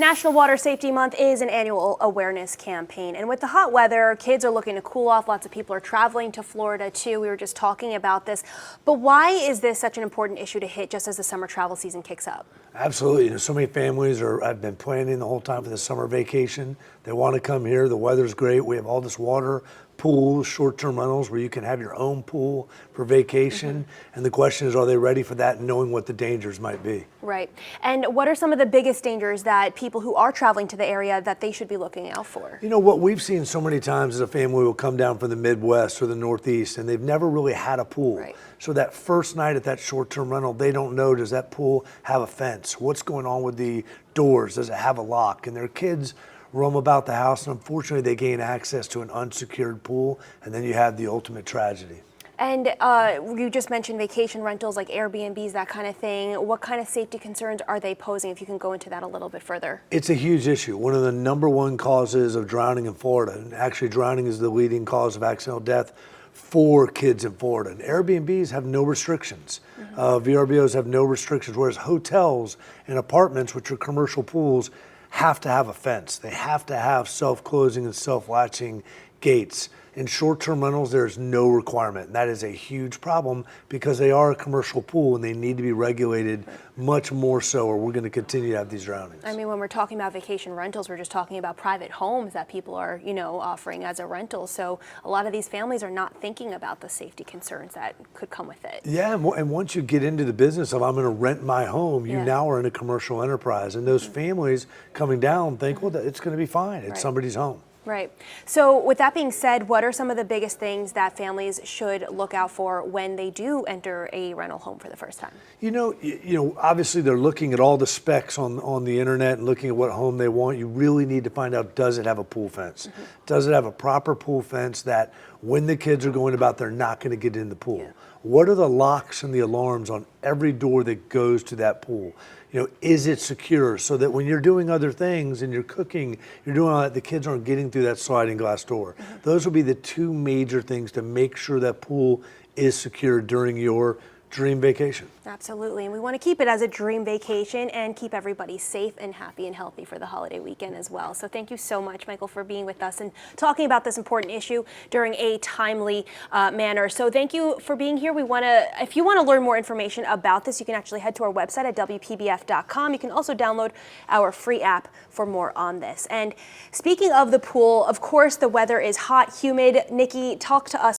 National Water Safety Month is an annual awareness campaign, and with the hot weather, kids are looking to cool off. Lots of people are traveling to Florida too. We were just talking about this, but why is this such an important issue to hit just as the summer travel season kicks up? Absolutely. So many families have been planning the whole time for the summer vacation. They want to come here. The weather's great. We have all this water, pools, short-term rentals where you can have your own pool for vacation. And the question is, are they ready for that and knowing what the dangers might be? Right. And what are some of the biggest dangers that people who are traveling to the area that they should be looking out for? You know, what we've seen so many times is a family will come down from the Midwest or the Northeast and they've never really had a pool. Right. So that first night at that short-term rental, they don't know, does that pool have a fence? What's going on with the doors? Does it have a lock? And their kids roam about the house, and unfortunately they gain access to an unsecured pool, and then you have the ultimate tragedy. And you just mentioned vacation rentals like Airbnbs, that kind of thing. What kind of safety concerns are they posing, if you can go into that a little bit further? It's a huge issue. One of the #1 causes of drowning in Florida, and actually drowning is the leading cause of accidental death for kids in Florida. And Airbnbs have no restrictions. VRBOs have no restrictions, whereas hotels and apartments, which are commercial pools, have to have a fence. They have to have self-closing and self-latching gates. In short-term rentals, there's no requirement. And that is a huge problem because they are a commercial pool and they need to be regulated much more so, or we're going to continue to have these drownings. I mean, when we're talking about vacation rentals, we're just talking about private homes that people are, offering as a rental. So a lot of these families are not thinking about the safety concerns that could come with it. Yeah, and once you get into the business of I'm going to rent my home, you now are in a commercial enterprise. And those families coming down think, well, it's going to be fine. It's somebody's home. Right. So with that being said, what are some of the biggest things that families should look out for when they do enter a rental home for the first time? You know, obviously they're looking at all the specs on the internet and looking at what home they want. You really need to find out, does it have a pool fence? Does it have a proper pool fence that when the kids are going about, they're not going to get in the pool? Yeah. What are the locks and the alarms on every door that goes to that pool? You know, is it secure so that when you're doing other things and you're cooking, you're doing all that, the kids aren't getting through that sliding glass door? Those will be the two major things to make sure that pool is secure during your dream vacation. Absolutely, and we want to keep it as a dream vacation and keep everybody safe and happy and healthy for the holiday weekend as well. So thank you so much, Michael, for being with us and talking about this important issue during a timely manner. So thank you for being here. If you want to learn more information about this, you can actually head to our website at WPBF.com. You can also download our free app for more on this. And speaking of the pool, of course, the weather is hot, humid. Nikki, talk to us